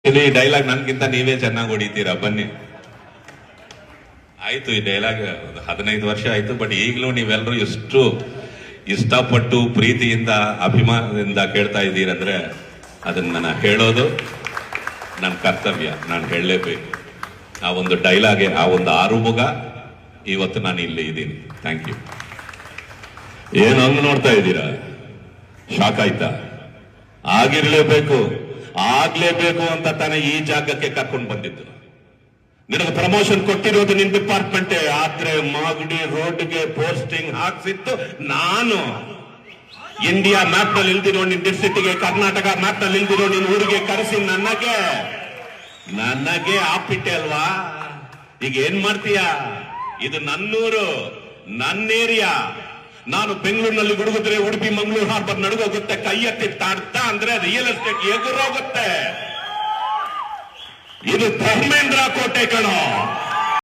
ಇಲ್ಲಿ ಈ ಡೈಲಾಗ್ ನನ್ಗಿಂತ ನೀವೇ ಚೆನ್ನಾಗಿ ಹೊಡಿತೀರಾ, ಬನ್ನಿ. ಆಯ್ತು, ಈ ಡೈಲಾಗ್ 15 ವರ್ಷ ಆಯ್ತು, ಬಟ್ ಈಗಲೂ ನೀವೆಲ್ಲರೂ ಎಷ್ಟು ಇಷ್ಟಪಟ್ಟು ಪ್ರೀತಿಯಿಂದ ಅಭಿಮಾನದಿಂದ ಕೇಳ್ತಾ ಇದ್ದೀರಂದ್ರೆ ಅದನ್ನ ನಾನು ಹೇಳೋದು ನನ್ನ ಕರ್ತವ್ಯ, ನಾನು ಹೇಳಲೇಬೇಕು. ಆ ಒಂದು ಡೈಲಾಗೆ, ಆ ಒಂದು ಆರುಮುಗ ಇವತ್ತು ನಾನು ಇಲ್ಲಿ ಇದ್ದೀನಿ. Thank you. ಏನು ಹಂಗ್ ನೋಡ್ತಾ ಇದ್ದೀರಾ? ಶಾಕ್ ಆಯ್ತಾ? ಆಗ್ಲೇಬೇಕು ಅಂತ ತಾನೇ ಈ ಜಾಗಕ್ಕೆ ಕರ್ಕೊಂಡು ಬಂದಿದ್ದು. ನಿನಗೆ ಪ್ರಮೋಷನ್ ಕೊಟ್ಟಿರೋದು ನಿನ್ ಡಿಪಾರ್ಟ್ಮೆಂಟೇ, ಆದ್ರೆ ಮಾಗಡಿ ರೋಡ್ಗೆ ಪೋಸ್ಟಿಂಗ್ ಹಾಕ್ಸಿತ್ತು ನಾನು. ಇಂಡಿಯಾ ಮ್ಯಾಪ್ ನಲ್ಲಿ ಇಲ್ದಿರೋ ನಿನ್ ಡಿಸ್ಟ್ರಿಕ್ಟ್ಗೆ, ಕರ್ನಾಟಕ ಮ್ಯಾಪ್ ನಲ್ಲಿ ಇಲ್ದಿರೋ ನಿನ್ ಊರಿಗೆ ಕರೆಸಿ ನನಗೆ ಆಪಿಟ್ಟೆ ಅಲ್ವಾ? ಈಗ ಏನ್ ಮಾಡ್ತೀಯ? ಇದು ನನ್ನೂರು, ನನ್ನ ಏರಿಯಾ. ನಾನು ಬೆಂಗಳೂರಿನಲ್ಲಿ ಗುಡುಗಿದ್ರೆ ಉಡುಪಿ ಮಂಗಳೂರು ಹಾರ್ಬರ್ ನಡುಗೋಗುತ್ತೆ. ಕೈ ಎತ್ತಿ ತಾಡ್ತ ಅಂದ್ರೆ ರಿಯಲ್ ಎಸ್ಟೇಟ್ ಎದುರೋಗುತ್ತೆ. ಇದು ಧರ್ಮೇಂದ್ರ ಕೋಟೆ